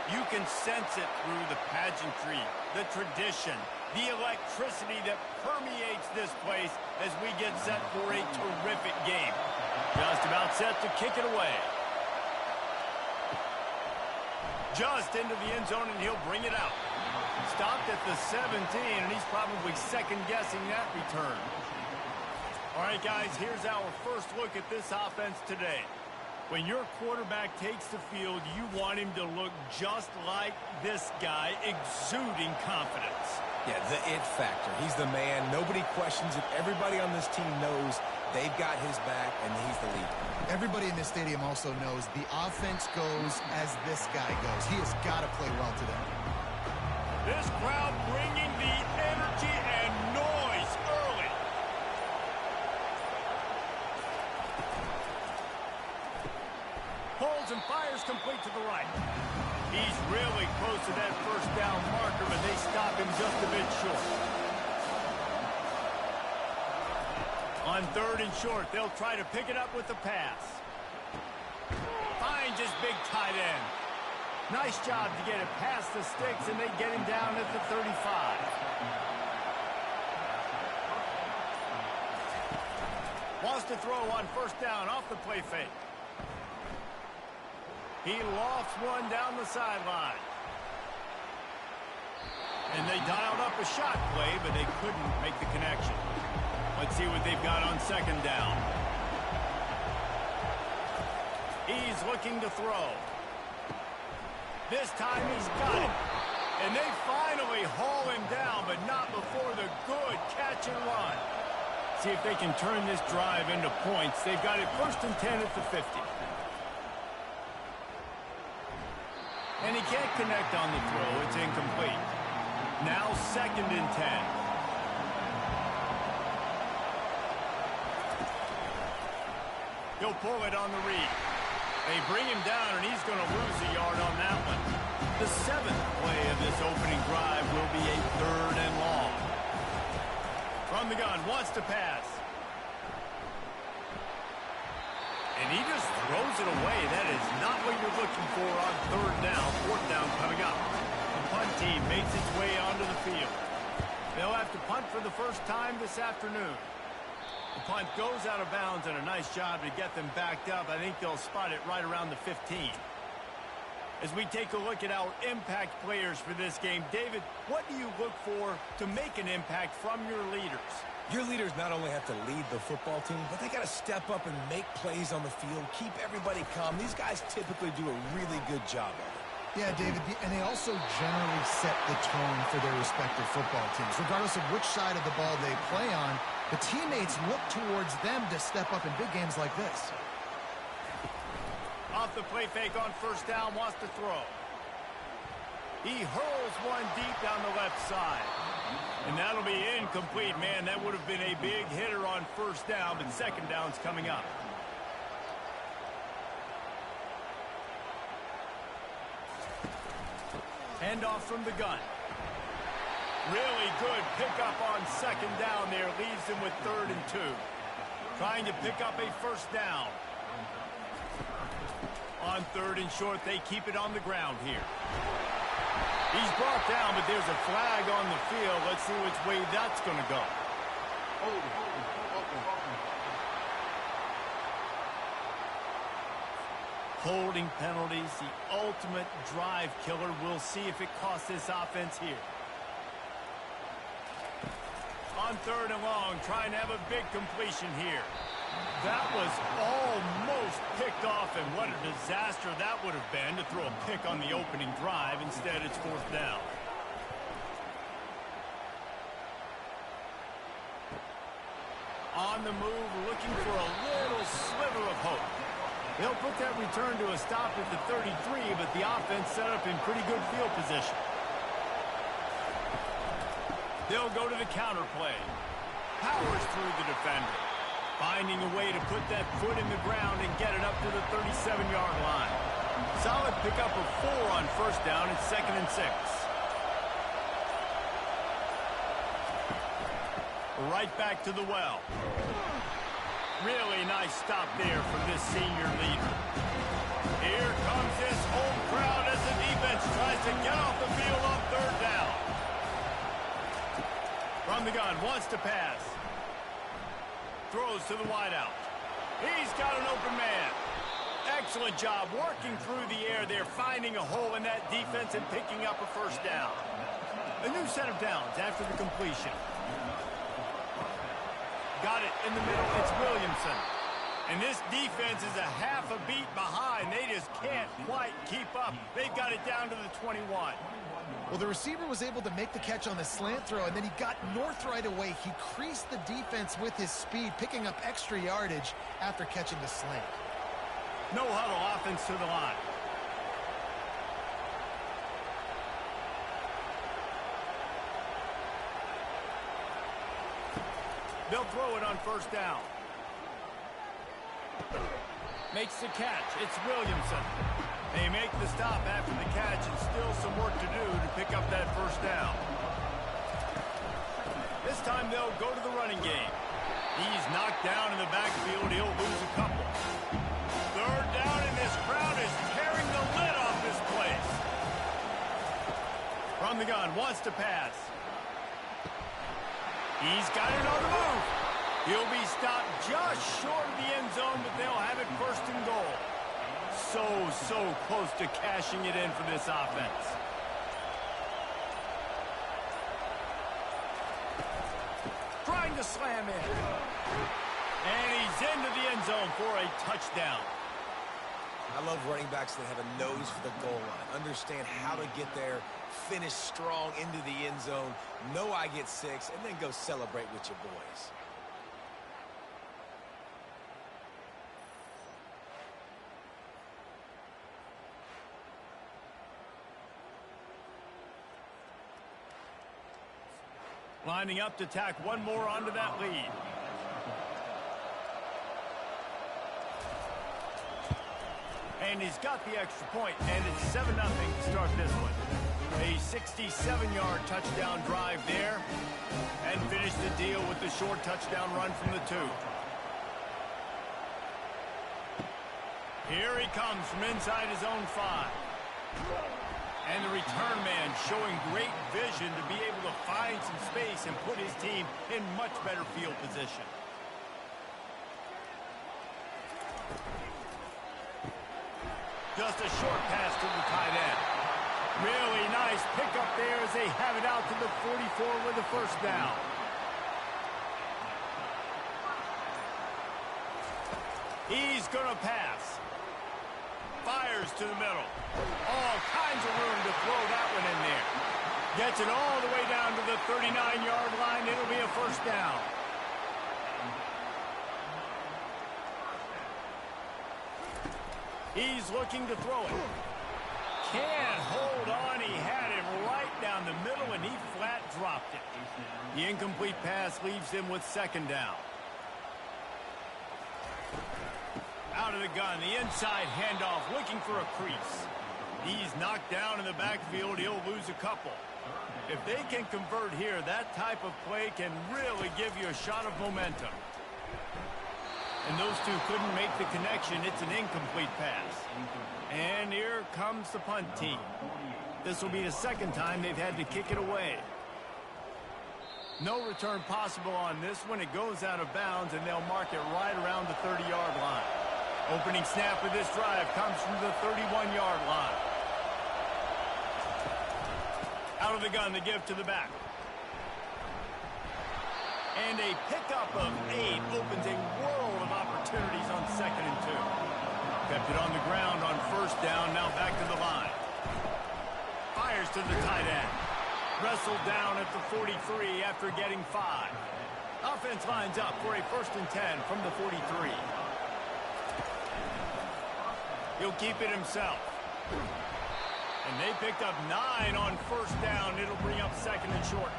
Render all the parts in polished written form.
You can sense it through the pageantry, the tradition, the electricity that permeates this place as we get set for a terrific game. Just about set to kick it away. Just into the end zone, and he'll bring it out. Stopped at the 17, and he's probably second-guessing that return. All right, guys, here's our first look at this offense today. When your quarterback takes the field, you want him to look just like this guy, exuding confidence. Yeah, the it factor. He's the man. Nobody questions it. Everybody on this team knows they've got his back, and he's the leader. Everybody in this stadium also knows the offense goes as this guy goes. He has got to play well today. This crowd bringing the energy and noise early. Pulls and fires complete to the right. He's really close to that first down marker, but they stop him just a bit short. On 3rd and short, they'll try to pick it up with the pass. Finds his big tight end. Nice job to get it past the sticks, and they get him down at the 35. Wants to throw on 1st down off the play fake. He lofts one down the sideline. And they dialed up a shot play, but they couldn't make the connection. Let's see what they've got on 2nd down. He's looking to throw. This time he's got it. And they finally haul him down, but not before the good catch and run. See if they can turn this drive into points. They've got it 1st and 10 at the 50. And he can't connect on the throw. It's incomplete. Now 2nd and 10. He'll pull it on the read. They bring him down, and he's going to lose a yard on that one. The 7th play of this opening drive will be a 3rd and long. From the gun, wants to pass. And he just throws it away. That is not what you're looking for on 3rd down. 4th down coming up. The punt team makes its way onto the field. They'll have to punt for the first time this afternoon. The punt goes out of bounds, and a nice job to get them backed up. I think they'll spot it right around the 15. As we take a look at our impact players for this game, David, what do you look for to make an impact from your leaders? Your leaders not only have to lead the football team, but they got to step up and make plays on the field, keep everybody calm. These guys typically do a really good job of it. Yeah, David, and they also generally set the tone for their respective football teams. Regardless of which side of the ball they play on, the teammates look towards them to step up in big games like this. Off the play fake on 1st down, wants to throw. He hurls one deep down the left side. And that'll be incomplete. Man, that would have been a big hitter on 1st down, but 2nd down's coming up. Handoff from the gun. Really good pickup on 2nd down there. Leaves them with 3rd and 2. Trying to pick up a 1st down. On 3rd and short, they keep it on the ground here. He's brought down, but there's a flag on the field. Let's see which way that's going to go. Holding penalties, the ultimate drive killer. We'll see if it costs this offense here. On 3rd and long, trying to have a big completion here. That was almost picked off, and what a disaster that would have been to throw a pick on the opening drive. Instead, it's 4th down. On the move, looking for a little sliver of hope. They'll put that return to a stop at the 33, but the offense set up in pretty good field position. They'll go to the counter play. Powers through the defender. Finding a way to put that foot in the ground and get it up to the 37-yard line. Solid pickup of 4 on 1st down. It's 2nd and 6. Right back to the well. Really nice stop there from this senior leader. Here comes this home crowd as the defense tries the gun, wants to pass. Throws to the wideout. He's got an open man. Excellent job working through the air there, finding a hole in that defense and picking up a first down. A new set of downs after the completion. Got it in the middle. It's Williamson. And this defense is a half a beat behind. They just can't quite keep up. They've got it down to the 21. Well, the receiver was able to make the catch on the slant throw, and then he got north right away. He creased the defense with his speed, picking up extra yardage after catching the slant. No huddle offense to the line. They'll throw it on first down. Makes the catch. It's Williamson. They make the stop after the catch, and still some work to do to pick up that first down. This time they'll go to the running game. He's knocked down in the backfield. He'll lose a couple. Third down, and this crowd is tearing the lid off this place. From the gun, wants to pass. He's got it on the move. He'll be stopped just short of the end zone, but they'll have it first and goal. So close to cashing it in for this offense. Trying to slam in. And he's into the end zone for a touchdown. I love running backs that have a nose for the goal line. Understand how to get there, finish strong into the end zone, know I get 6, and then go celebrate with your boys. Lining up to tack one more onto that lead. And he's got the extra point, and it's 7-0 to start this one. A 67-yard touchdown drive there, and finish the deal with the short touchdown run from the 2. Here he comes from inside his own 5. And the return man showing great vision to be able to find some space and put his team in much better field position. Just a short pass to the tight end. Really nice pickup there as they have it out to the 44 with the first down. He's going to pass. Fires to the middle. All kinds of room to throw that one in there. Gets it all the way down to the 39-yard line. It'll be a first down. He's looking to throw it. Can't hold on. He had it right down the middle, and he flat dropped it. The incomplete pass leaves him with second down. Out of the gun, the inside handoff, looking for a crease. He's knocked down in the backfield. He'll lose a couple. If they can convert here, that type of play can really give you a shot of momentum. And those two couldn't make the connection. It's an incomplete pass. And here comes the punt team. This will be the second time they've had to kick it away. No return possible on this one. It goes out of bounds, and they'll mark it right around the 30-yard line. Opening snap of this drive comes from the 31-yard line. Out of the gun, the give to the back. And a pickup of 8 opens a world of opportunities on 2nd and 2. Kept it on the ground on first down, now back to the line. Fires to the tight end. Wrestled down at the 43 after getting 5. Offense lines up for a 1st and 10 from the 43. He'll keep it himself. And they picked up 9 on first down. It'll bring up 2nd and short.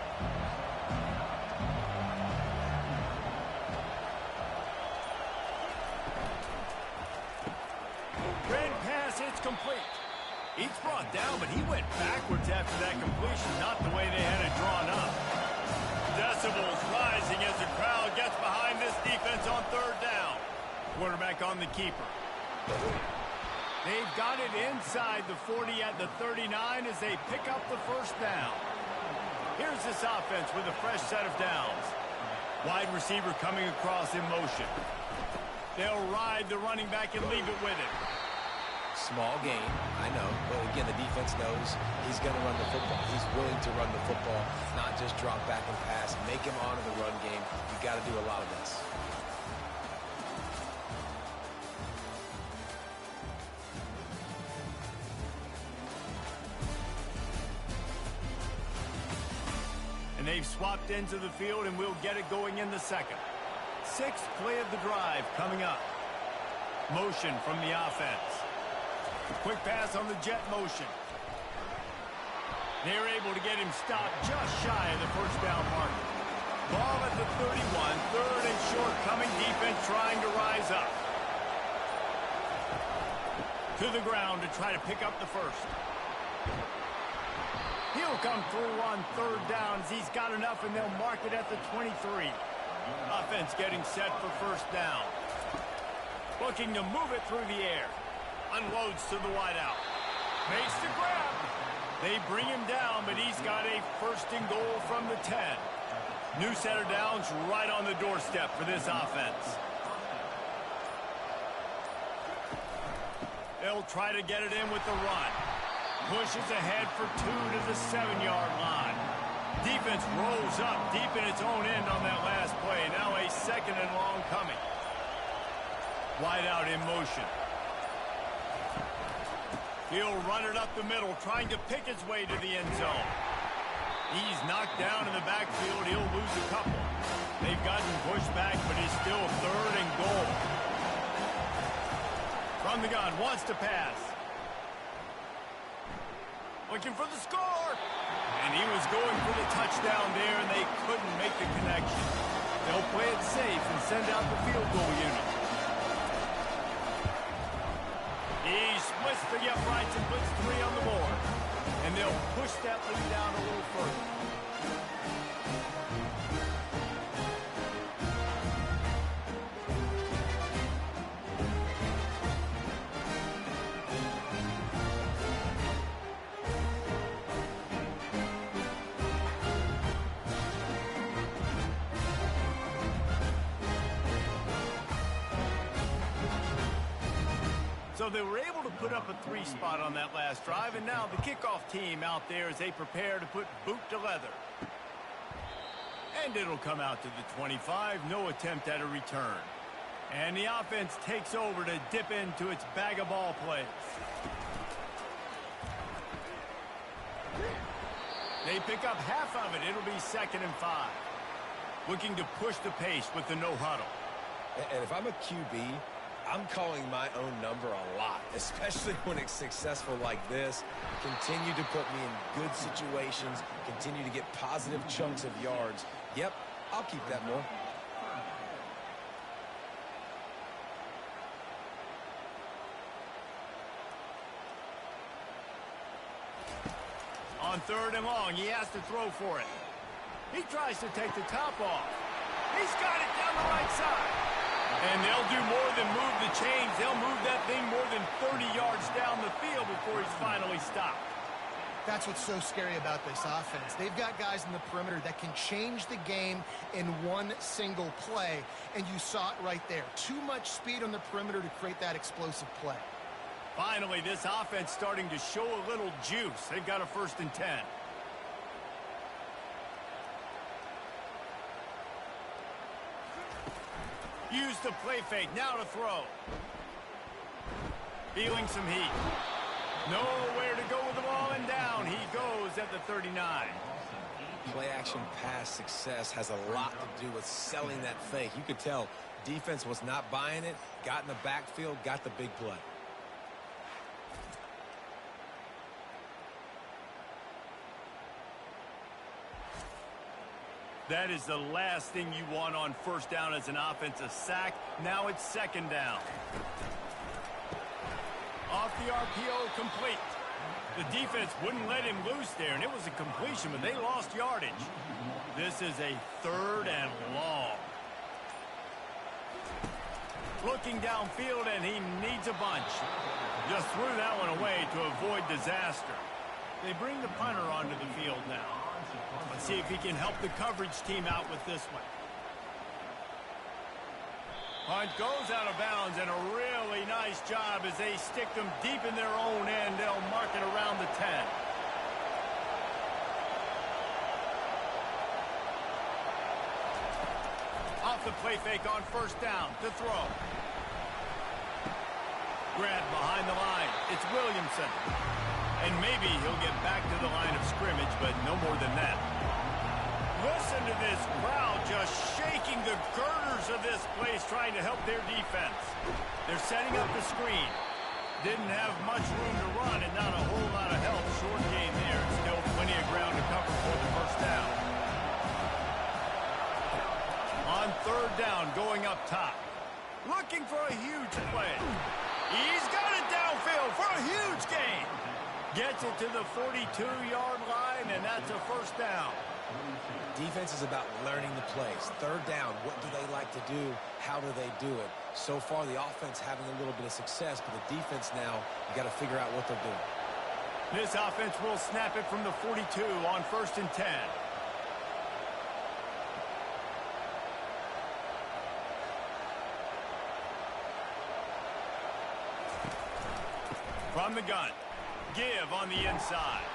Red pass, it's complete. He's brought down, but he went backwards after that completion, not the way they had it drawn up. Decibels rising as the crowd gets behind this defense on third down. Quarterback on the keeper. They've got it inside the 40 at the 39 as they pick up the first down. Here's this offense with a fresh set of downs. Wide receiver coming across in motion. They'll ride the running back and leave it with him. Small gain, I know. But again, the defense knows he's going to run the football. He's willing to run the football, not just drop back and pass. Make him honor the run game. You got to do a lot of this. And they've swapped ends of the field, and we'll get it going in the second. Sixth play of the drive coming up. Motion from the offense. Quick pass on the jet motion. They're able to get him stopped just shy of the first down mark. Ball at the 31, third and short coming. Defense trying to rise up. To the ground to try to pick up the first. He'll come through on third down as he's got enough, and they'll mark it at the 23. Offense getting set for first down. Looking to move it through the air. Unloads to the wideout. Makes the grab. They bring him down, but he's got a first and goal from the 10. New set of downs right on the doorstep for this offense. They'll try to get it in with the run. Pushes ahead for 2 to the 7-yard line. Defense rolls up deep in its own end on that last play. Now a second and long coming. Wide out in motion. He'll run it up the middle, trying to pick his way to the end zone. He's knocked down in the backfield. He'll lose a couple. They've gotten pushed back, but it's still third and goal. From the gun, wants to pass. Looking for the score. And he was going for the touchdown there, and they couldn't make the connection. They'll play it safe and send out the field goal unit. He splits the uprights and puts 3 on the board. And they'll push that lead down a little further. So they were able to put up a 3 spot on that last drive, and now the kickoff team out there as they prepare to put boot to leather. And it'll come out to the 25, no attempt at a return. And the offense takes over to dip into its bag of ball plays. They pick up half of it. It'll be 2nd and 5. Looking to push the pace with the no huddle. And if I'm a QB, I'm calling my own number a lot, especially when it's successful like this. Continue to put me in good situations, continue to get positive chunks of yards. Yep, I'll keep that more. On 3rd and long, he has to throw for it. He tries to take the top off. He's got it down the right side. And they'll do more than move the chains. They'll move that thing more than 30 yards down the field before he's finally stopped. That's what's so scary about this offense. They've got guys in the perimeter that can change the game in one single play, and you saw it right there. Too much speed on the perimeter to create that explosive play. Finally, this offense starting to show a little juice. They've got a 1st and 10. Use the play fake, now to throw. Feeling some heat. Nowhere to go with the ball, and down he goes at the 39. Play action pass success has a lot to do with selling that fake. You could tell defense was not buying it, got in the backfield, got the big play. That is the last thing you want on 1st down as an offensive sack. Now it's 2nd down. Off the RPO, complete. The defense wouldn't let him loose there, and it was a completion, but they lost yardage. This is a 3rd and long. Looking downfield, and he needs a bunch. Just threw that one away to avoid disaster. They bring the punter onto the field now. Let's see if he can help the coverage team out with this one. Punt goes out of bounds, and a really nice job as they stick them deep in their own end. They'll mark it around the 10. Off the play fake on first down to throw. Grab behind the line. It's Williamson. And maybe he'll get back to the line of scrimmage, but no more than that. Listen to this crowd just shaking the girders of this place, trying to help their defense. They're setting up the screen. Didn't have much room to run and not a whole lot of help. Short gain there. Still plenty of ground to cover for the first down. On third down, going up top. Looking for a huge play. He's got it downfield for a huge gain. Gets it to the 42-yard line, and that's a first down. Defense is about learning the plays. Third down, what do they like to do? How do they do it? So far, the offense having a little bit of success, but the defense now, you got to figure out what they're doing. This offense will snap it from the 42 on 1st and 10. From the gun. Give on the inside.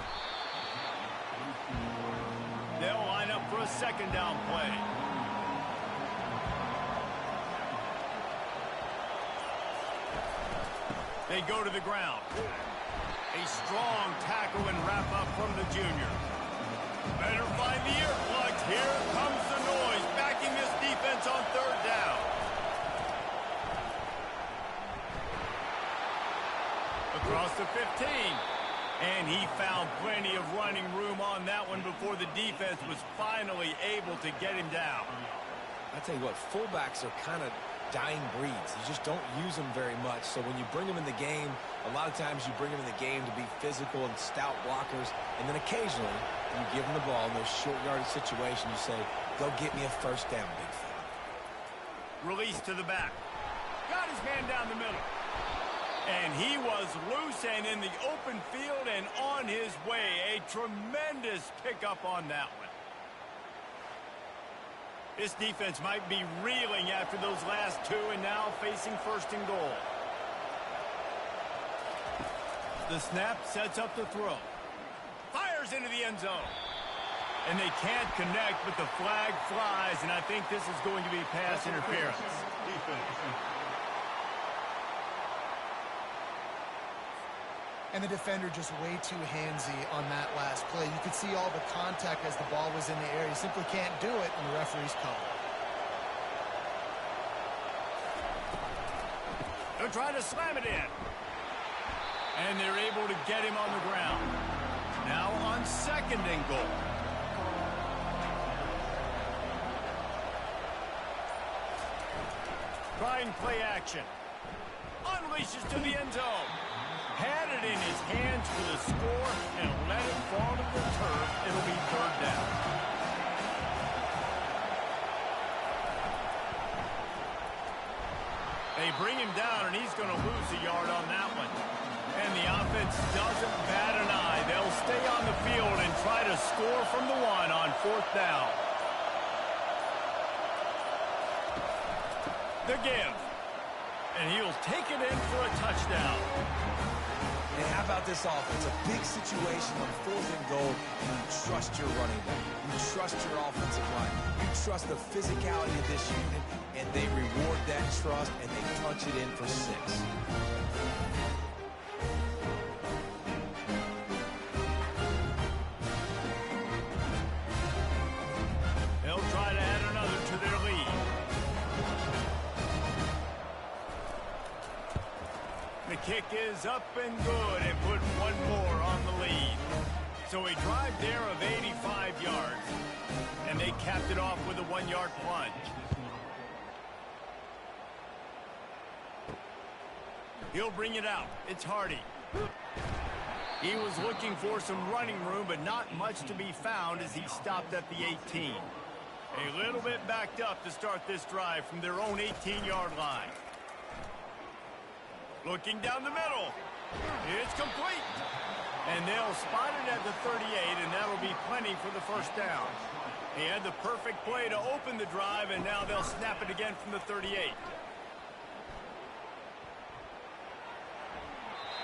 They'll line up for a second down play. They go to the ground. A strong tackle and wrap up from the junior. Better find the earplugs. Here comes the noise, backing this defense on third down. Across the 15. And he found plenty of running room on that one before the defense was finally able to get him down. I tell you what, fullbacks are kind of dying breeds. You just don't use them very much. So when you bring them in the game, a lot of times you bring them in the game to be physical and stout blockers. And then occasionally, when you give them the ball in those short yardage situations, you say, go get me a first down, big fella. Release to the back. Got his man down the middle. And he was loose and in the open field and on his way. A tremendous pickup on that one. This defense might be reeling after those last two and now facing 1st and goal. The snap sets up the throw. Fires into the end zone. And they can't connect, but the flag flies, and I think this is going to be pass interference. And the defender just way too handsy on that last play. You could see all the contact as the ball was in the air. You simply can't do it, and the referee's call. They're trying to slam it in. And they're able to get him on the ground. Now on 2nd and goal. Trying play action. Unleashes to the end zone. Had it in his hands for the score and let it fall to the turf. It'll be 3rd down. They bring him down, and he's going to lose a yard on that one. And the offense doesn't bat an eye. They'll stay on the field and try to score from the 1 on 4th down. The give. And he'll take it in for a touchdown. And how about this offense? A big situation on 4th and goal, and you trust your running back. You trust your offensive line. You trust the physicality of this unit, and they reward that trust, and they punch it in for 6. They'll try to add another to their lead. The kick is up and good and put one more on the lead. So a drive there of 85 yards. And they capped it off with a 1-yard plunge. He'll bring it out. It's Hardy. He was looking for some running room, but not much to be found as he stopped at the 18. A little bit backed up to start this drive from their own 18-yard line. Looking down the middle. It's complete. And they'll spot it at the 38, and that'll be plenty for the first down. He had the perfect play to open the drive, and now they'll snap it again from the 38.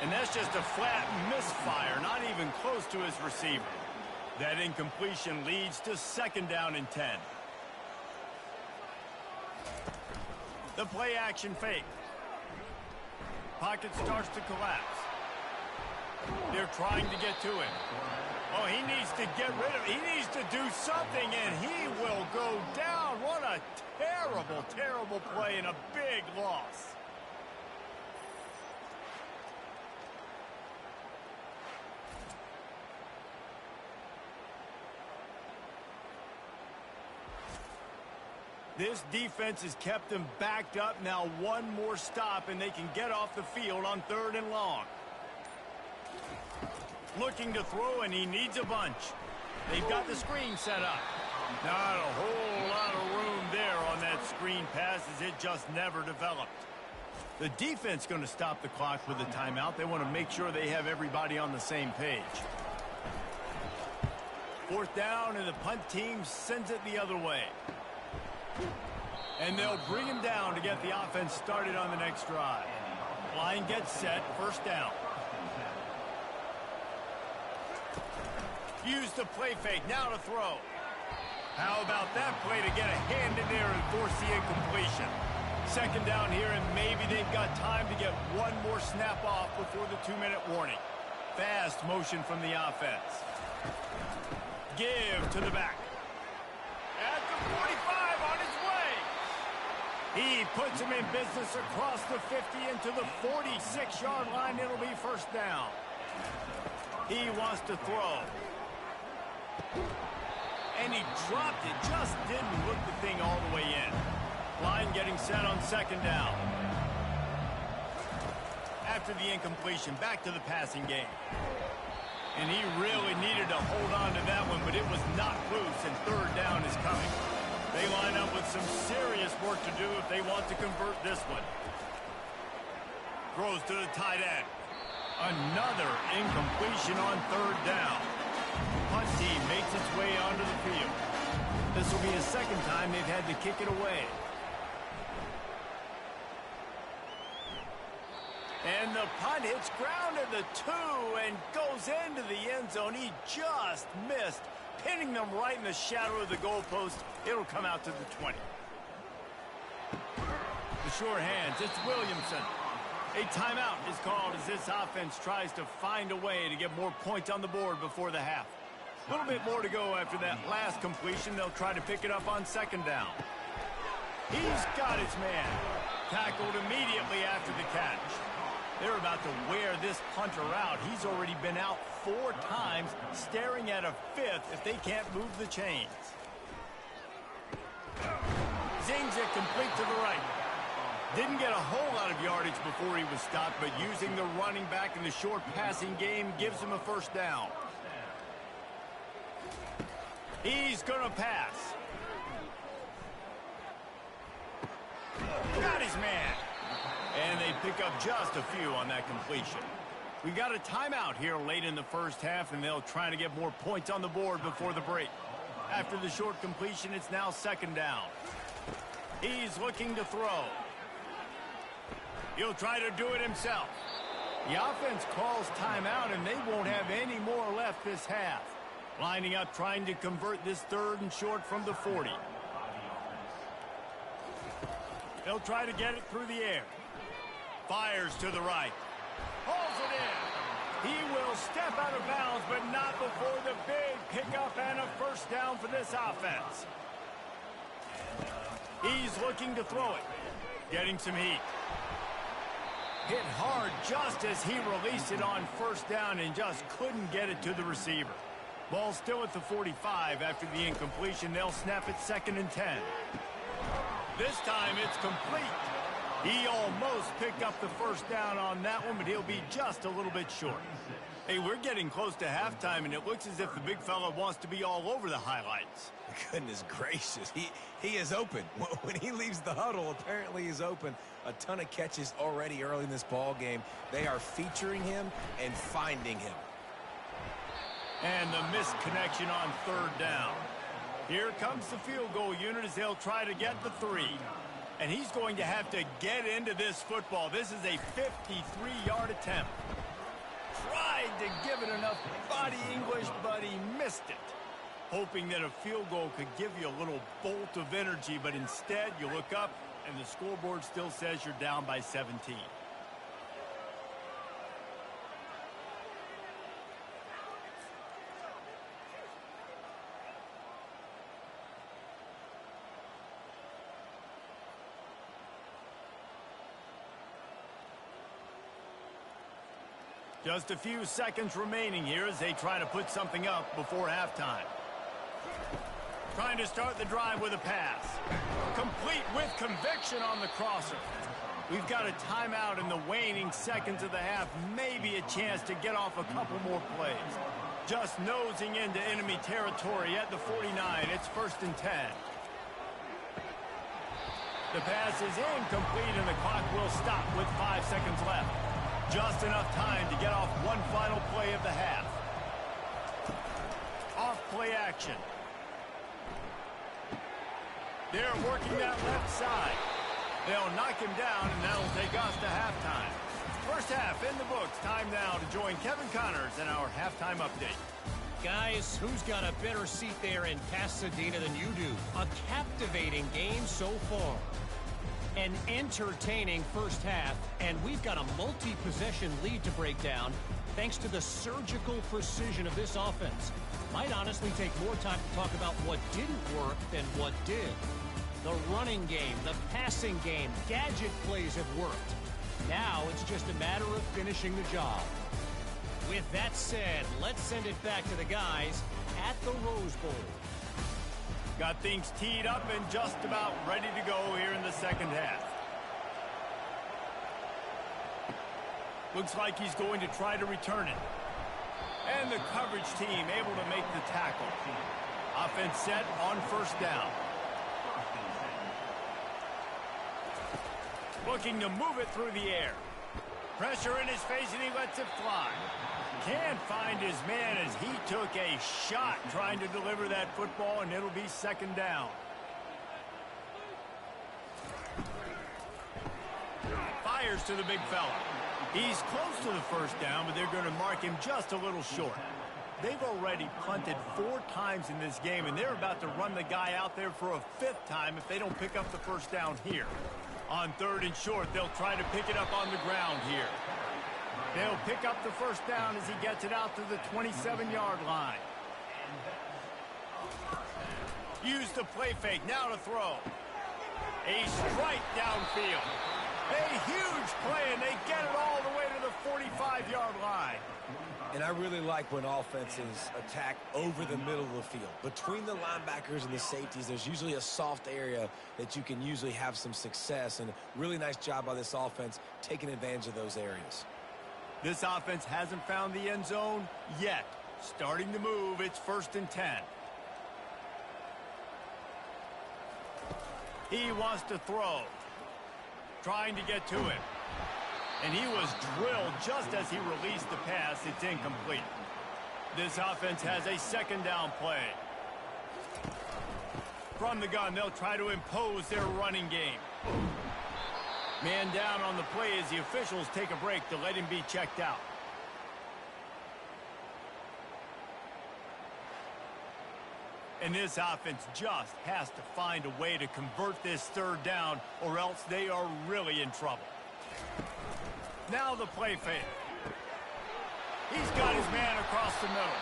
And that's just a flat misfire, not even close to his receiver. That incompletion leads to second down and 10. The play action fake. Pocket starts to collapse. They're trying to get to him. Oh, he needs to get rid of it. He needs to do something, and he will go down. What a terrible, terrible play and a big loss. This defense has kept them backed up. Now one more stop, and they can get off the field on 3rd and long. Looking to throw, and he needs a bunch. They've got the screen set up. Not a whole lot of room there on that screen pass, as it just never developed. The defense going to stop the clock with a timeout. They want to make sure they have everybody on the same page. 4th down, and the punt team sends it the other way. And they'll bring him down to get the offense started on the next drive. Line gets set, 1st down. Use the play fake, now to throw. How about that play to get a hand in there and force the incompletion? 2nd down here, and maybe they've got time to get one more snap off before the 2-minute warning. Fast motion from the offense. Give to the back. At the 45, on his way. He puts him in business across the 50 into the 46-yard line. It'll be 1st down. He wants to throw. And he dropped it. Just didn't look the thing all the way in. Line getting set on 2nd down. After the incompletion, back to the passing game. And he really needed to hold on to that one, but it was not loose, and 3rd down is coming. They line up with some serious work to do if they want to convert this one. Throws to the tight end. Another incompletion on 3rd down. Punt team makes its way onto the field. This will be the 2nd time they've had to kick it away. And the punt hits ground at the 2 and goes into the end zone. He just missed, pinning them right in the shadow of the goalpost. It'll come out to the 20. The sure hands, it's Williamson. A timeout is called as this offense tries to find a way to get more points on the board before the half. A little bit more to go after that last completion. They'll try to pick it up on 2nd down. He's got his man. Tackled immediately after the catch. They're about to wear this punter out. He's already been out 4 times, staring at a 5th if they can't move the chains. Zings it complete to the right. Didn't get a whole lot of yardage before he was stopped, but using the running back in the short passing game gives him a 1st down. He's going to pass. Got his man. And they pick up just a few on that completion. We've got a timeout here late in the 1st half, and they'll try to get more points on the board before the break. After the short completion, it's now 2nd down. He's looking to throw. He'll try to do it himself. The offense calls timeout, and they won't have any more left this half. Lining up, trying to convert this 3rd and short from the 40. They'll try to get it through the air. Fires to the right. Hauls it in. He will step out of bounds, but not before the big pickup and a 1st down for this offense. He's looking to throw it. Getting some heat. Hit hard just as he released it on 1st down and just couldn't get it to the receiver. Ball still at the 45 after the incompletion. They'll snap it 2nd and 10. This time it's complete. He almost picked up the 1st down on that one, but he'll be just a little bit short. Hey, we're getting close to halftime, and it looks as if the big fella wants to be all over the highlights. Goodness gracious. He is open. When he leaves the huddle, apparently he's open. A ton of catches already early in this ball game. They are featuring him and finding him. And the missed connection on third down. Here comes the field goal unit as they'll try to get the 3. And he's going to have to get into this football. This is a 53-yard attempt. Tried to give it enough body English, but he missed it. Hoping that a field goal could give you a little bolt of energy, but instead you look up and the scoreboard still says you're down by 17. Just a few seconds remaining here as they try to put something up before halftime. Trying to start the drive with a pass. Complete with conviction on the crosser. We've got a timeout in the waning seconds of the half. Maybe a chance to get off a couple more plays. Just nosing into enemy territory at the 49. It's 1st and 10. The pass is incomplete and the clock will stop with 5 seconds left. Just enough time to get off one final play of the half. Off play action. They're working that left side. They'll knock him down, and that'll take us to halftime. First half in the books. Time now to join Kevin Connors in our halftime update. Guys, who's got a better seat there in Pasadena than you do? A captivating game so far. An entertaining first half, and we've got a multi-possession lead to break down thanks to the surgical precision of this offense. Might honestly take more time to talk about what didn't work than what did. The running game, the passing game, gadget plays have worked. Now it's just a matter of finishing the job. With that said, let's send it back to the guys at the Rose Bowl. Got things teed up and just about ready to go here in the second half. Looks like he's going to try to return it. And the coverage team able to make the tackle. Offense set on first down. Looking to move it through the air. Pressure in his face and he lets it fly. Can't find his man as he took a shot trying to deliver that football, and it'll be second down. Fires to the big fella. He's close to the first down, but they're going to mark him just a little short. They've already punted 4 times in this game, and they're about to run the guy out there for a 5th time if they don't pick up the first down here. On 3rd and short, they'll try to pick it up on the ground here. They'll pick up the first down as he gets it out to the 27-yard line. Use the play fake, now to throw. A strike downfield. A huge play, and they get it all the way to the 45-yard line. And I really like when offenses attack over the middle of the field. Between the linebackers and the safeties, there's usually a soft area that you can usually have some success. And really nice job by this offense taking advantage of those areas. This offense hasn't found the end zone yet. Starting to move, it's 1st and 10. He wants to throw. Trying to get to him. And he was drilled just as he released the pass. It's incomplete. This offense has a second down play. From the gun, they'll try to impose their running game. Man down on the play as the officials take a break to let him be checked out. And this offense just has to find a way to convert this 3rd down, or else they are really in trouble. Now the play fake. He's got his man across the middle.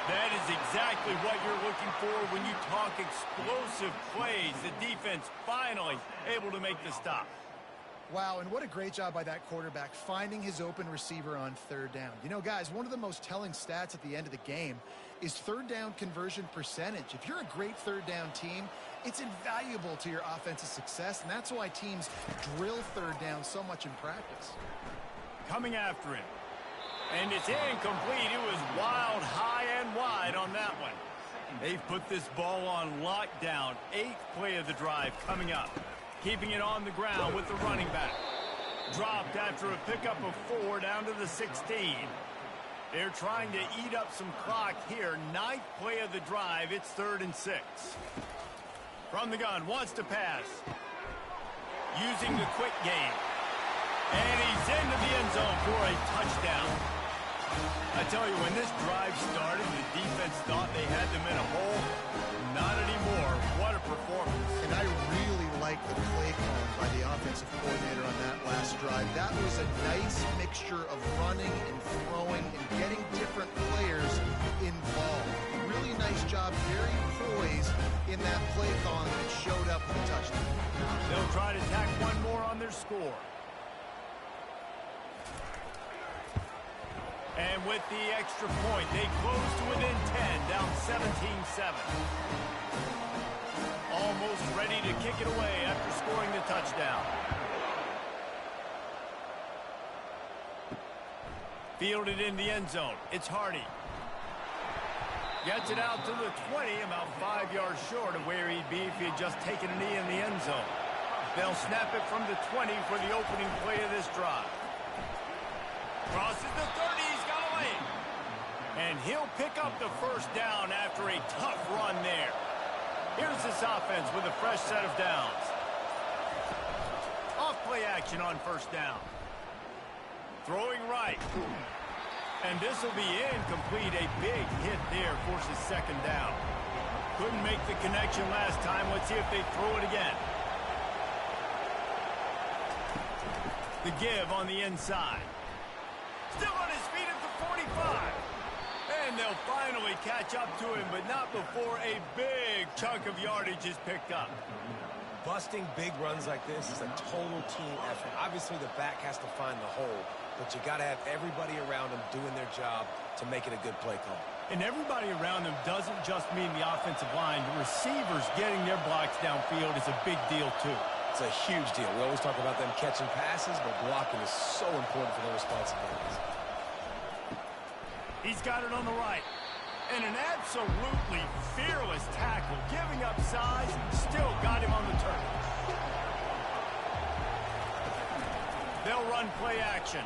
That is exactly what you're looking for when you talk explosive plays. The defense finally able to make the stop. Wow, and what a great job by that quarterback finding his open receiver on 3rd down. You know, guys, one of the most telling stats at the end of the game is 3rd down conversion percentage. If you're a great 3rd down team, it's invaluable to your offensive success, and that's why teams drill 3rd down so much in practice. Coming after him. And it's incomplete. It was wild, high and wide on that one. They've put this ball on lockdown. 8th play of the drive coming up. Keeping it on the ground with the running back. Dropped after a pickup of 4 down to the 16. They're trying to eat up some clock here. 9th play of the drive. It's 3rd and 6. From the gun, wants to pass. Using the quick game. And he's into the end zone for a touchdown. I tell you, when this drive started, the defense thought they had them in a hole. Not anymore. What a performance. And I really like the play calling by the offensive coordinator on that last drive. That was a nice mixture of running and throwing and getting different players involved. Really nice job, very poised in that play calling that showed up with a touchdown. They'll try to tack one more on their score. And with the extra point, they close to within 10, down 17-7. Almost ready to kick it away after scoring the touchdown. Fielded in the end zone. It's Hardy. Gets it out to the 20, about 5 yards short of where he'd be if he had just taken a knee in the end zone. They'll snap it from the 20 for the opening play of this drive. Crosses the 30, he's got away. And he'll pick up the first down after a tough run there. Here's this offense with a fresh set of downs. Off play action on first down. Throwing right. And this will be incomplete. A big hit there forces second down. Couldn't make the connection last time. Let's see if they throw it again. The give on the inside. Still on his feet at the 45. And they'll finally catch up to him, but not before a big chunk of yardage is picked up. Busting big runs like this is a total team effort. Obviously, the back has to find the hole, but you got to have everybody around them doing their job to make it a good play call. And everybody around them doesn't just mean the offensive line. The receivers getting their blocks downfield is a big deal, too. It's a huge deal. We always talk about them catching passes, but blocking is so important for their responsibilities. He's got it on the right. And an absolutely fearless tackle. Giving up size, still got him on the turf. They'll run play action.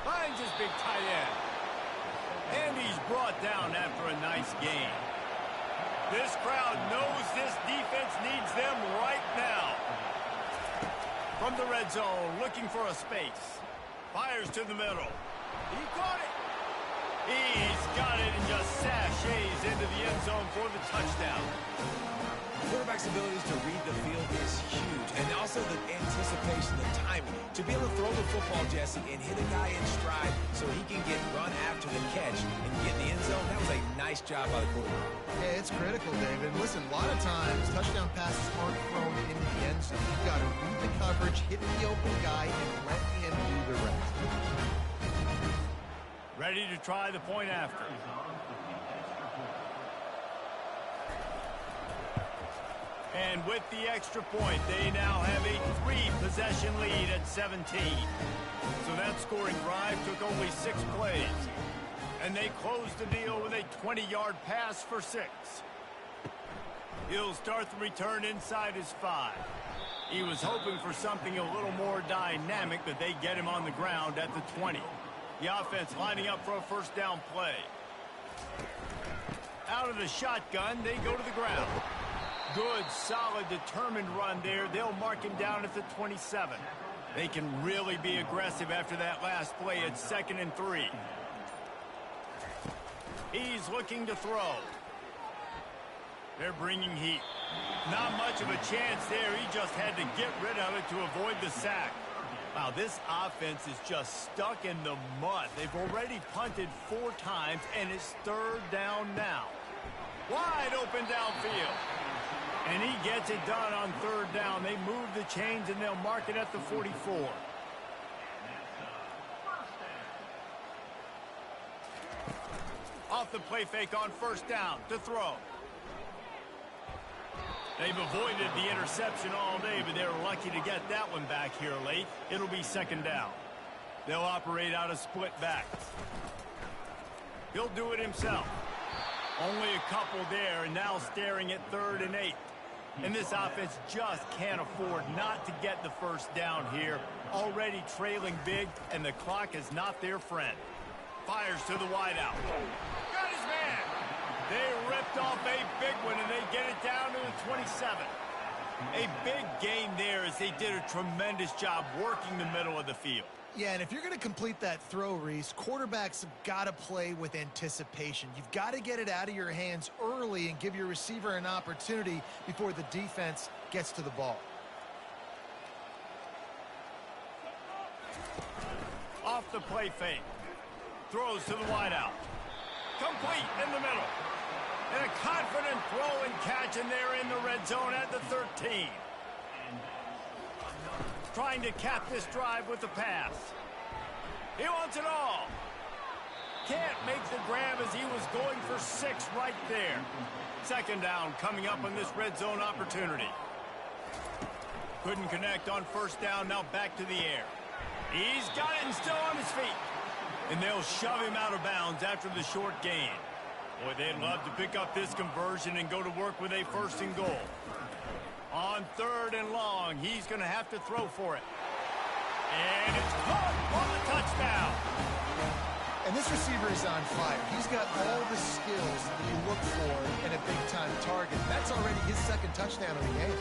Finds his big tight end. And he's brought down after a nice gain. This crowd knows this defense needs them right now. From the red zone, looking for a space. Fires to the middle. He caught it. He's got it and just sashays into the end zone for the touchdown. The quarterback's abilities to read the field is huge, and also the anticipation, the timing. To be able to throw the football, Jesse, and hit a guy in stride so he can get run after the catch and get in the end zone, that was a nice job by the quarterback. Yeah, it's critical, David. Listen, a lot of times, touchdown passes aren't thrown into the end zone. You've got to read the coverage, hit the open guy, and let him do the rest. Ready to try the point after. And with the extra point, they now have a 3-possession lead at 17. So that scoring drive took only 6 plays. And they closed the deal with a 20-yard pass for 6. He'll start the return inside his 5. He was hoping for something a little more dynamic, but they get him on the ground at the 20. The offense lining up for a first down play. Out of the shotgun, they go to the ground. Good, solid, determined run there. They'll mark him down at the 27. They can really be aggressive after that last play at 2nd and 3. He's looking to throw. They're bringing heat. Not much of a chance there. He just had to get rid of it to avoid the sack. Wow, this offense is just stuck in the mud. They've already punted 4 times, and it's 3rd down now. Wide open downfield. And he gets it done on 3rd down. They move the chains, and they'll mark it at the 44. Off the play fake on first down to throw. They've avoided the interception all day, but they're lucky to get that one back here late. It'll be 2nd down. They'll operate out of split back. He'll do it himself. Only a couple there, and now staring at 3rd and 8. And this offense just can't afford not to get the first down here. Already trailing big, and the clock is not their friend. Fires to the wideout. Got his man. They ripped off a big one, and they get it down to the 27. A big gain there as they did a tremendous job working the middle of the field. Yeah, and if you're going to complete that throw, Reese, quarterbacks have got to play with anticipation. You've got to get it out of your hands early and give your receiver an opportunity before the defense gets to the ball. Off the play fake. Throws to the wideout. Complete in the middle. And a confident throw and catch, and they're in the red zone at the 13. Trying to cap this drive with the pass. He wants it all. Can't make the grab as he was going for 6 right there. Second down coming up on this red zone opportunity. Couldn't connect on first down, now back to the air. He's got it and still on his feet. And they'll shove him out of bounds after the short gain. Boy, they'd love to pick up this conversion and go to work with a 1st and goal. On 3rd and long, he's going to have to throw for it. And it's caught for the touchdown. And this receiver is on fire. He's got all the skills that you look for in a big-time target. That's already his 2nd touchdown of the game.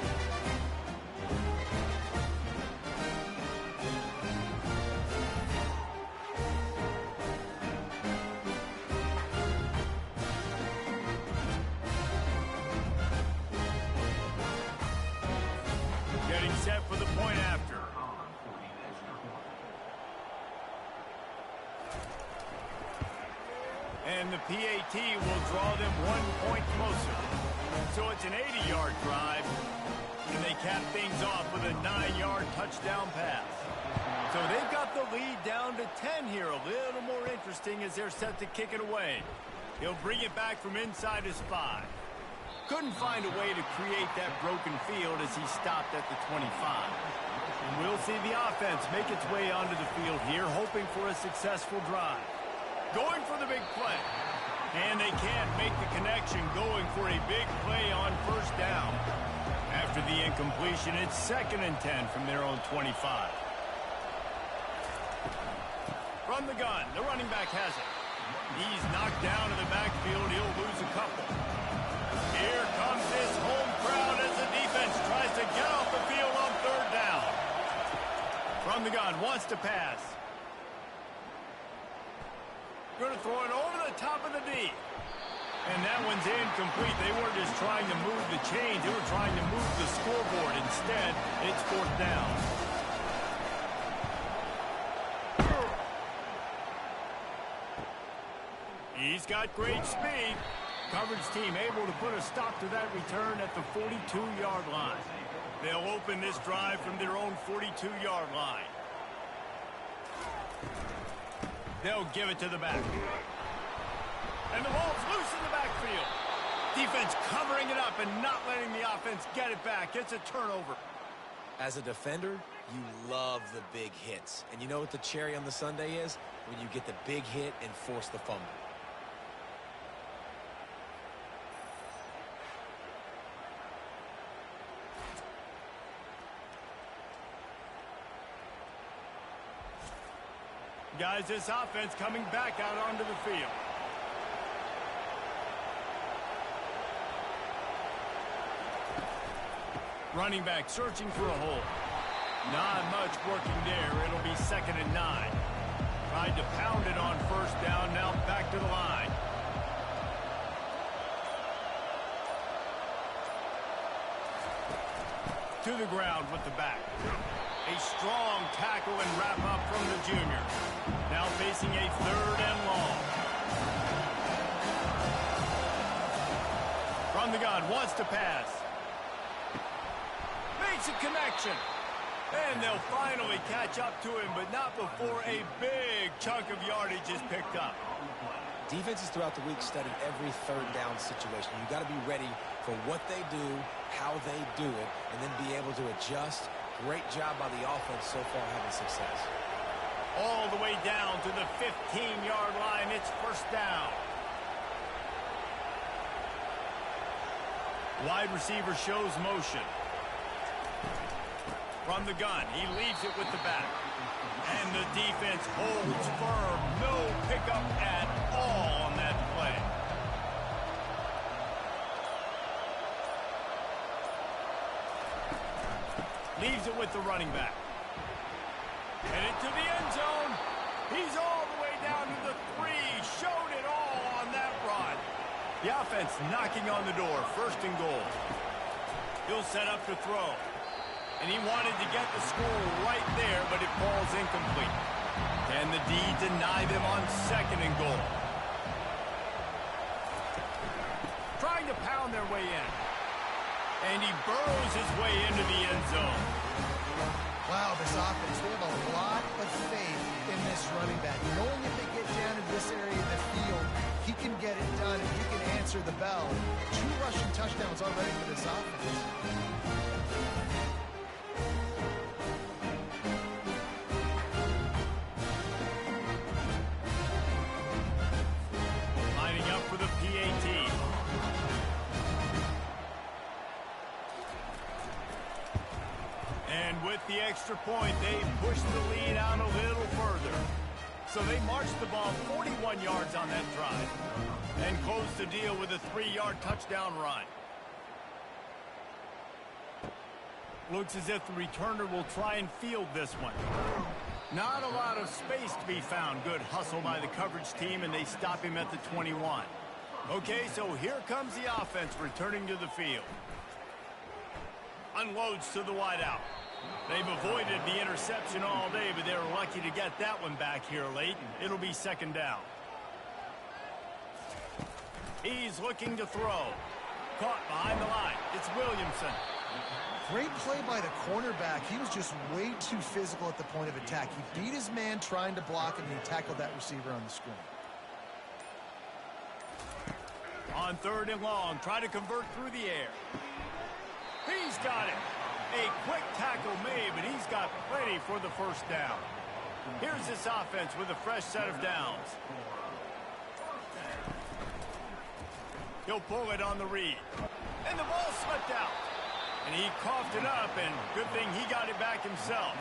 Set for the point after. And the PAT will draw them 1 point closer. So it's an 80-yard drive, and they cap things off with a 9-yard touchdown pass. So they've got the lead down to 10 here. A little more interesting as they're set to kick it away. He'll bring it back from inside his 5. Couldn't find a way to create that broken field as he stopped at the 25. And we'll see the offense make its way onto the field here, hoping for a successful drive. Going for the big play. And they can't make the connection, going for a big play on first down. After the incompletion, it's 2nd and 10 from their own 25. From the gun, the running back has it. He's knocked down in the backfield. He'll lose a couple. Here comes this home crowd as the defense tries to get off the field on 3rd down. From the gun, wants to pass. Going to throw it over the top of the D. And that one's incomplete. They weren't just trying to move the chains. They were trying to move the scoreboard. Instead, it's 4th down. He's got great speed. Coverage team able to put a stop to that return at the 42-yard line. They'll open this drive from their own 42-yard line. They'll give it to the back. And the ball's loose in the backfield. Defense covering it up and not letting the offense get it back. It's a turnover. As a defender, you love the big hits. And you know what the cherry on the sundae is? When you get the big hit and force the fumble. Guys, this offense coming back out onto the field. Running back searching for a hole. Not much working there. It'll be 2nd and 9. Tried to pound it on first down. Now back to the line. To the ground with the back. A strong tackle and wrap up from the junior. Now facing a 3rd and long. From the gun, wants to pass. Makes a connection. And they'll finally catch up to him, but not before a big chunk of yardage is picked up. Defenses throughout the week study every 3rd down situation. You got to be ready for what they do, how they do it, and then be able to adjust. Great job by the offense so far having success. All the way down to the 15-yard line. It's first down. Wide receiver shows motion. From the gun, he leaves it with the back. And the defense holds firm. No pickup at all on that play. Leaves it with the running back. Headed to the end zone. He's all the way down to the 3. Showed it all on that run. The offense knocking on the door. First and goal. He'll set up to throw. And he wanted to get the score right there, but it falls incomplete. Can the D deny them on second and goal? Trying to pound their way in. And he burrows his way into the end zone. Wow, this offense, they have a lot of faith in this running back. Knowing if they get down in this area of the field, he can get it done and he can answer the bell. 2 rushing touchdowns already for this offense. Lining up for the PAT. And with the extra point, they push the lead out a little further. So they march the ball 41 yards on that drive and close the deal with a 3-yard touchdown run. Looks as if the returner will try and field this one. Not a lot of space to be found. Good hustle by the coverage team, and they stop him at the 21. Okay, so here comes the offense returning to the field. Unloads to the wideout. They've avoided the interception all day, but they're lucky to get that one back here late. It'll be second down. He's looking to throw. Caught behind the line. It's Williamson. Great play by the cornerback. He was just way too physical at the point of attack. He beat his man trying to block him, and he tackled that receiver on the screen. On third and long, try to convert through the air. He's got it. A quick tackle made, but he's got plenty for the first down. Here's this offense with a fresh set of downs. He'll pull it on the read. And the ball slipped out. And he coughed it up, and good thing he got it back himself.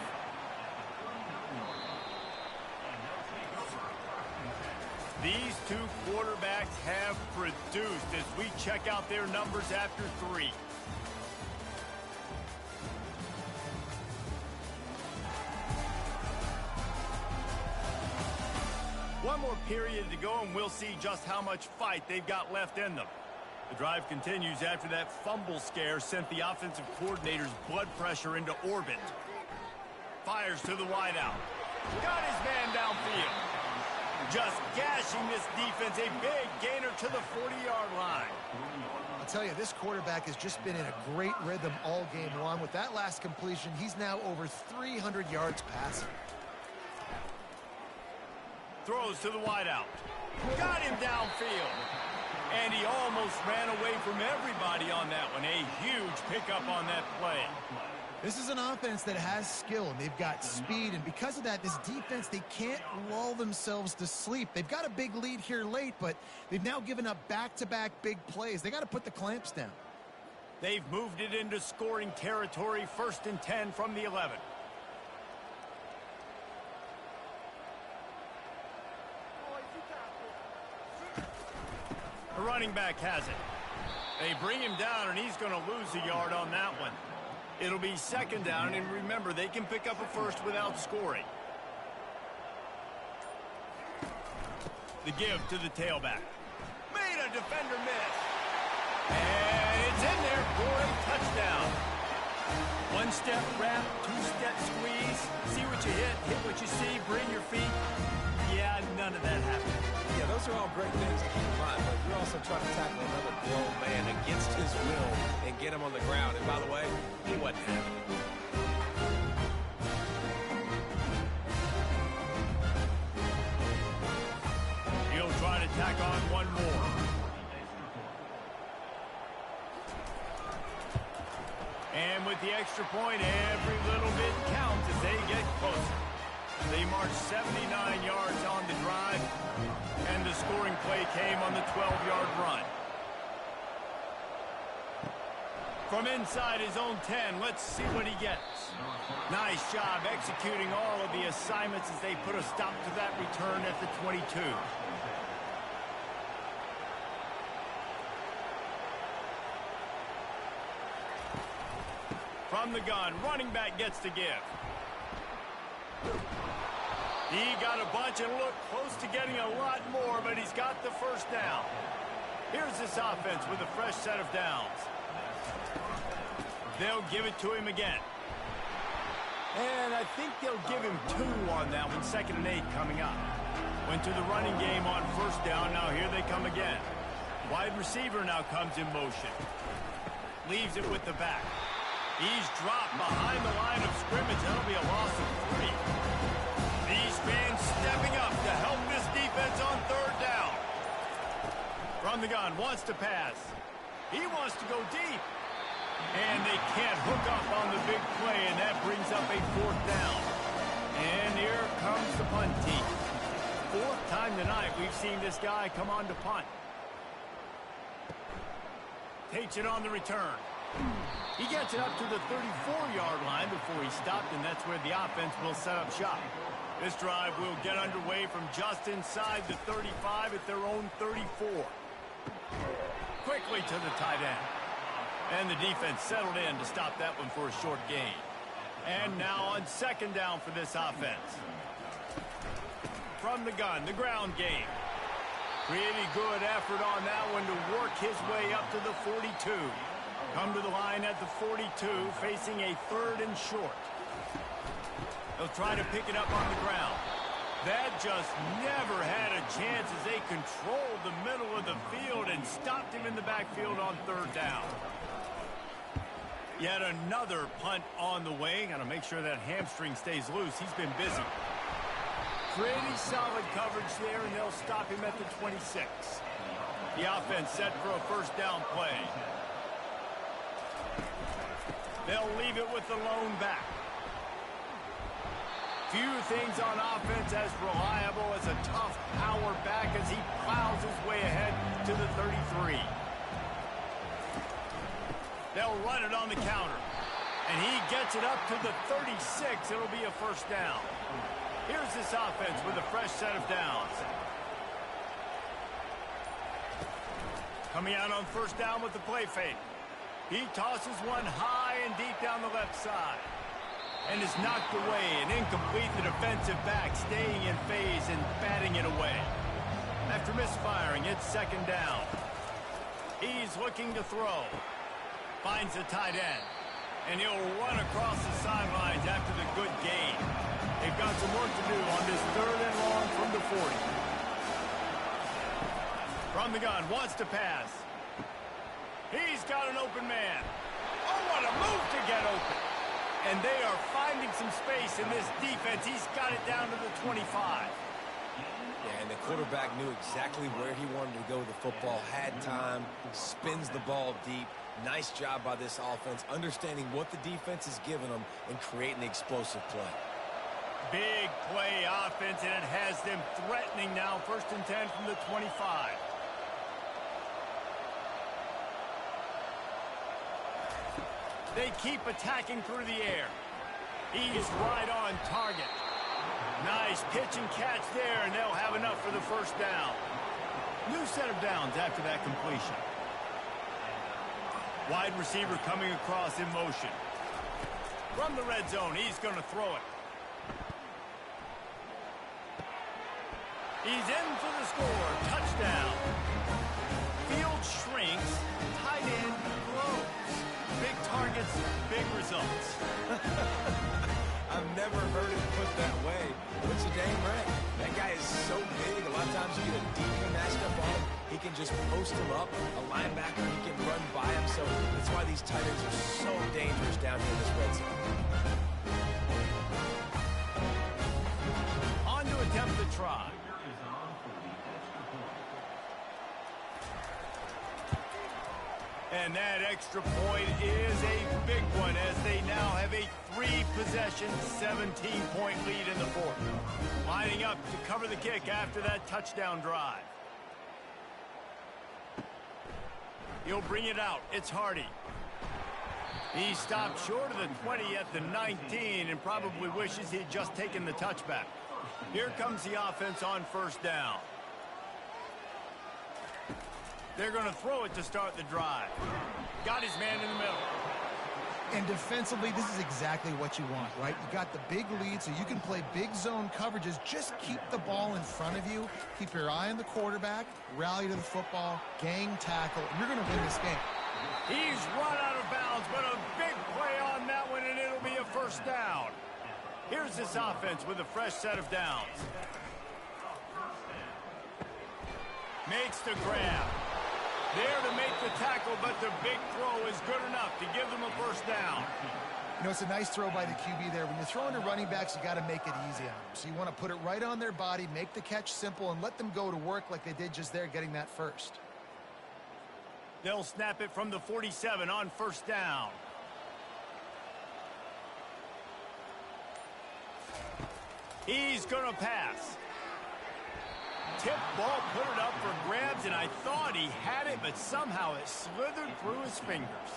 These 2 quarterbacks have produced as we check out their numbers after 3. One more period to go, and we'll see just how much fight they've got left in them. The drive continues after that fumble scare sent the offensive coordinator's blood pressure into orbit. Fires to the wideout. Got his man downfield. Just gashing this defense, a big gainer to the 40-yard line. I'll tell you, this quarterback has just been in a great rhythm all game long. With that last completion, he's now over 300 yards passing. Throws to the wideout. Got him downfield. And he almost ran away from everybody on that one. A huge pickup on that play. This is an offense that has skill, and they've got speed, and because of that, this defense, they can't lull themselves to sleep. They've got a big lead here late, but they've now given up back-to-back big plays. They got to put the clamps down. They've moved it into scoring territory, 1st and 10 from the 11. The running back has it. They bring him down, and he's going to lose a yard on that one. It'll be second down, and remember, they can pick up a first without scoring. The give to the tailback. Made a defender miss. And it's in there for a touchdown. 1-step wrap, 2-step squeeze. See what you hit what you see, bring your feet. Yeah, none of that happened. Yeah, those are all great things to keep in mind, but you're also trying to tackle another grown man against his will and get him on the ground. And by the way, he wasn't happy. He'll try to tack on one more. And with the extra point, every little bit counts as they get closer. They marched 79 yards on the drive, and the scoring play came on the 12-yard run. From inside his own 10, let's see what he gets. Nice job executing all of the assignments as they put a stop to that return at the 22. From the gun, running back gets to give. He got a bunch and looked close to getting a lot more, but he's got the first down. Here's this offense with a fresh set of downs. They'll give it to him again. And I think they'll give him 2 on that one, 2nd and 8 coming up. Went to the running game on first down, now here they come again. Wide receiver now comes in motion. Leaves it with the back. He's dropped behind the line of scrimmage. That'll be a loss of 3. These fans stepping up to help this defense on 3rd down. From the gun, wants to pass. He wants to go deep. And they can't hook up on the big play, and that brings up a 4th down. And here comes the punt team. 4th time tonight we've seen this guy come on to punt. Takes it on the return. He gets it up to the 34-yard line before he stopped, and that's where the offense will set up shop. This drive will get underway from just inside the 35 at their own 34. Quickly to the tight end. And the defense settled in to stop that one for a short gain. And now on 2nd down for this offense. From the gun, the ground game. Pretty good effort on that one to work his way up to the 42. Come to the line at the 42, facing a 3rd and short. They'll try to pick it up on the ground. That just never had a chance as they controlled the middle of the field and stopped him in the backfield on 3rd down. Yet another punt on the way. Got to make sure that hamstring stays loose. He's been busy. Pretty solid coverage there, and they'll stop him at the 26. The offense set for a 1st down play. They'll leave it with the lone back. Few things on offense as reliable as a tough power back as he plows his way ahead to the 33. They'll run it on the counter. And he gets it up to the 36. It'll be a 1st down. Here's this offense with a fresh set of downs. Coming out on 1st down with the play fake. He tosses one high and deep down the left side. And is knocked away and incomplete. The defensive back staying in phase and batting it away. After misfiring, it's 2nd down. He's looking to throw. Finds the tight end. And he'll run across the sidelines after the good gain. They've got some work to do on this 3rd and long from the 40. From the gun, wants to pass. He's got an open man. Oh, what a move to get open. And they are finding some space in this defense. He's got it down to the 25. Yeah, and the quarterback knew exactly where he wanted to go with the football, had time, spins the ball deep. Nice job by this offense, understanding what the defense is giving them and creating the explosive play. Big play offense, and it has them threatening now. 1st and 10 from the 25. They keep attacking through the air. He's right on target. Nice pitch and catch there, and they'll have enough for the 1st down. New set of downs after that completion. Wide receiver coming across in motion. From the red zone, he's going to throw it. He's in for the score. Touchdown. Field shrinks. Tight end grows. Big targets, big results. I've never heard it put that way, but you're dang right. That guy is so big, a lot of times you get a deeper matched up on him. He can just post him up. A linebacker, he can run by him. So that's why these tight ends are so dangerous down here in this red zone. On to attempt the try. And that extra point is a big one as they now have a 3-possession, 17-point lead in the 4th. Lining up to cover the kick after that touchdown drive. He'll bring it out. It's Hardy. He stopped short of the 20 at the 19 and probably wishes he had just taken the touchback. Here comes the offense on first down. They're going to throw it to start the drive. Got his man in the middle. And defensively, this is exactly what you want, right? You got the big lead, so you can play big zone coverages. Just keep the ball in front of you. Keep your eye on the quarterback. Rally to the football. Gang tackle. And you're going to win this game. He's run out of bounds, but a big play on that one, and it'll be a first down. Here's this offense with a fresh set of downs. Makes the grab. There to make the tackle, but the big throw is good enough to give them a first down. You know, it's a nice throw by the QB there. When you're throwing to running backs, you got to make it easy on them. So you want to put it right on their body, make the catch simple, and let them go to work like they did just there, getting that first. They'll snap it from the 47 on first down. He's going to pass. Tip ball, put it up for grabs, and I thought he had it, but somehow it slithered through his fingers.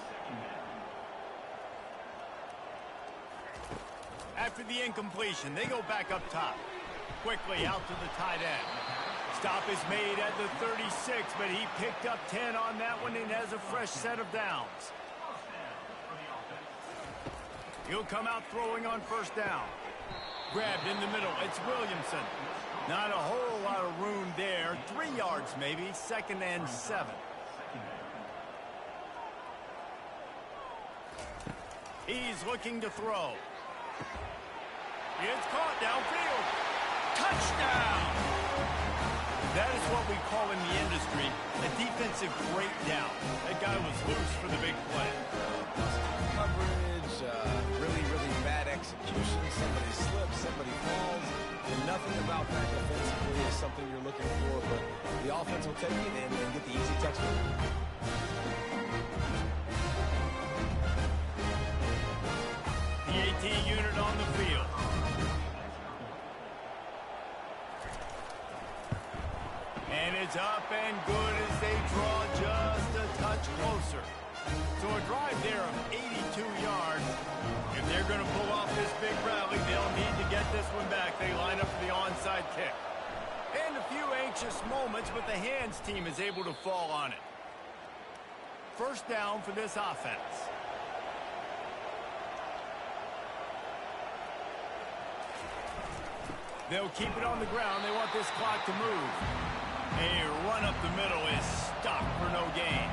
After the incompletion, they go back up top. Quickly out to the tight end. Stop is made at the 36, but he picked up 10 on that one and has a fresh set of downs. He'll come out throwing on first down. Grabbed in the middle. It's Williamson. Not a whole lot of room there. 3 yards maybe. 2nd and 7. He's looking to throw. It's caught downfield. Touchdown! That is what we call in the industry a defensive breakdown. That guy was loose for the big play. Coverage, really, really bad execution. Somebody slips, somebody falls. And nothing about that defensively is something you're looking for, but the offense will take it and get the easy touchdown. The 18 unit on the field. And it's up and good as they draw just a touch closer. So a drive there of 82 yards. If they're going to pull off this big rally, they'll need to get this one back. They line up for the onside kick. And a few anxious moments, but the hands team is able to fall on it. First down for this offense. They'll keep it on the ground. They want this clock to move. A run up the middle is stopped for no gain.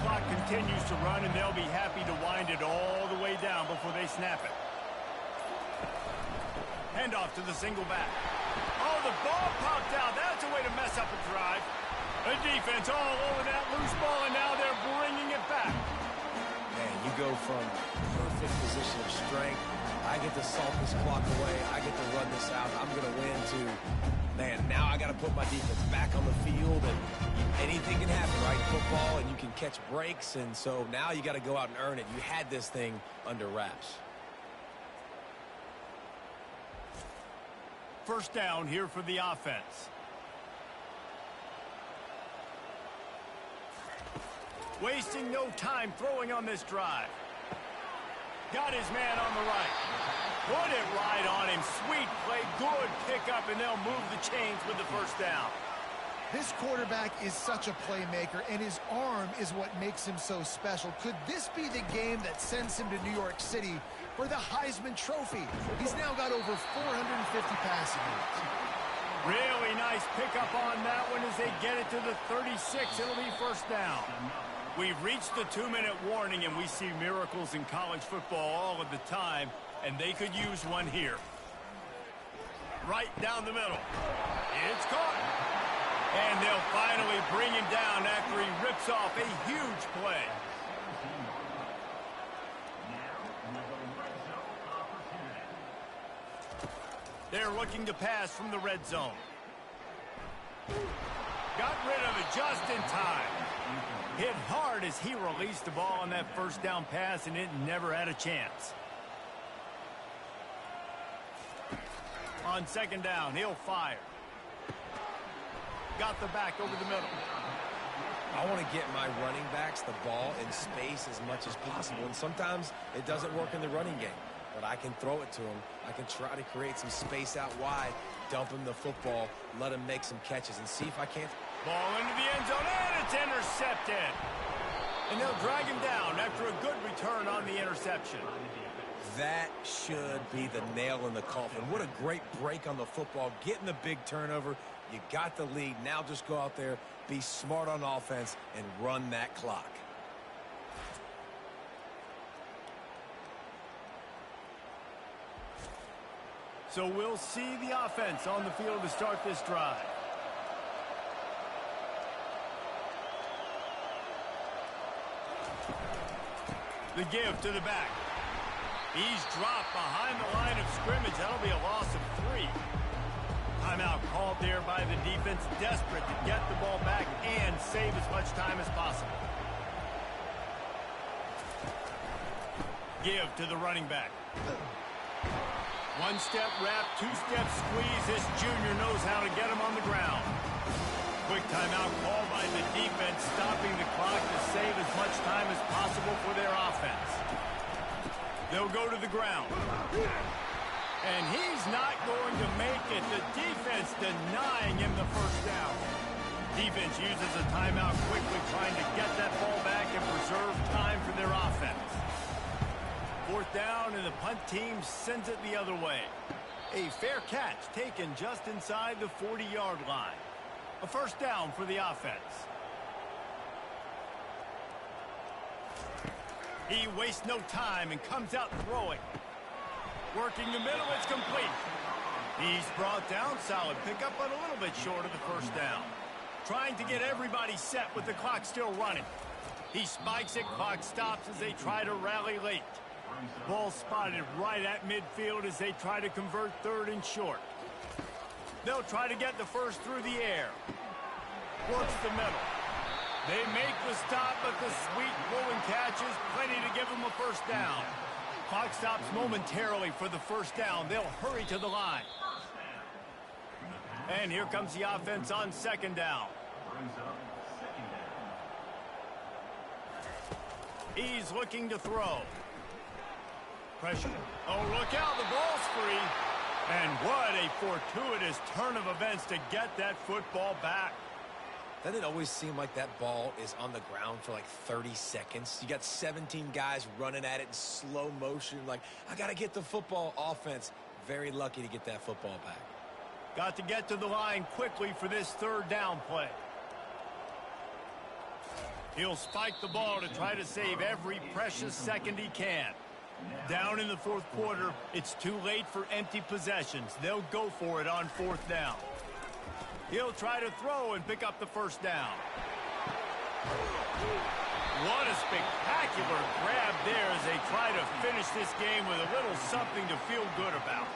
Clock continues to run, and they'll be happy to wind it all the way down before they snap it. Handoff to the single back. Oh, the ball popped out. That's a way to mess up a drive. The defense all over that loose ball, and now they're bringing it back. Man, you go from perfect position of strength. I get to salt this clock away. I get to run this out. I'm going to win to, man, now I got to put my defense back on the field, and anything can happen, right? Football, and you can catch breaks, and so now you got to go out and earn it. You had this thing under wraps. First down here for the offense. Wasting no time throwing on this drive. Got his man on the right. Put it right on him. Sweet play. Good pickup, and they'll move the chains with the first down. This quarterback is such a playmaker, and his arm is what makes him so special. Could this be the game that sends him to New York City for the Heisman Trophy? He's now got over 450 passing yards. Really nice pickup on that one as they get it to the 36. It'll be first down. We've reached the 2-minute warning, and we see miracles in college football all of the time, and they could use one here. Right down the middle. It's caught. And they'll finally bring him down after he rips off a huge play. They're looking to pass from the red zone. Got rid of it just in time. Hit hard as he released the ball on that first down pass, and it never had a chance. On second down, he'll fire. Got the back over the middle. I want to get my running backs the ball in space as much as possible. And sometimes it doesn't work in the running game. But I can throw it to him. I can try to create some space out wide, dump him the football, let him make some catches, and see if I can't. Ball into the end zone, and it's intercepted. And they'll drag him down after a good return on the interception. That should be the nail in the coffin. What a great break on the football, getting the big turnover. You got the lead. Now just go out there, be smart on offense, and run that clock. So we'll see the offense on the field to start this drive. The give to the back. He's dropped behind the line of scrimmage. That'll be a loss of 3. Timeout called there by the defense, desperate to get the ball back and save as much time as possible. Give to the running back. One-step wrap, two-step squeeze. This junior knows how to get him on the ground. Quick timeout call by the defense, stopping the clock to save as much time as possible for their offense. They'll go to the ground. And he's not going to make it. The defense denying him the first down. Defense uses a timeout quickly, trying to get that ball back and preserve time for their offense. 4th down, and the punt team sends it the other way. A fair catch taken just inside the 40-yard line. A first down for the offense. He wastes no time and comes out throwing. Working the middle, it's complete. He's brought down, solid pickup, but a little bit short of the first down. Trying to get everybody set with the clock still running. He spikes it, clock stops as they try to rally late. Ball spotted right at midfield as they try to convert 3rd and short. They'll try to get the first through the air. Works the middle. They make the stop, but the sweet rolling catch is plenty to give them a first down. Clock stops momentarily for the first down. They'll hurry to the line. And here comes the offense on 2nd down. He's looking to throw. Pressure. Oh, look out, the ball's free. And what a fortuitous turn of events to get that football back. Doesn't it always seem like that ball is on the ground for like 30 seconds? You got 17 guys running at it in slow motion. Like, I got to get the football. Offense, very lucky to get that football back. Got to get to the line quickly for this 3rd down play. He'll spike the ball to try to save every precious second he can. Down in the 4th quarter, it's too late for empty possessions. They'll go for it on 4th down. He'll try to throw and pick up the first down. What a spectacular grab there as they try to finish this game with a little something to feel good about.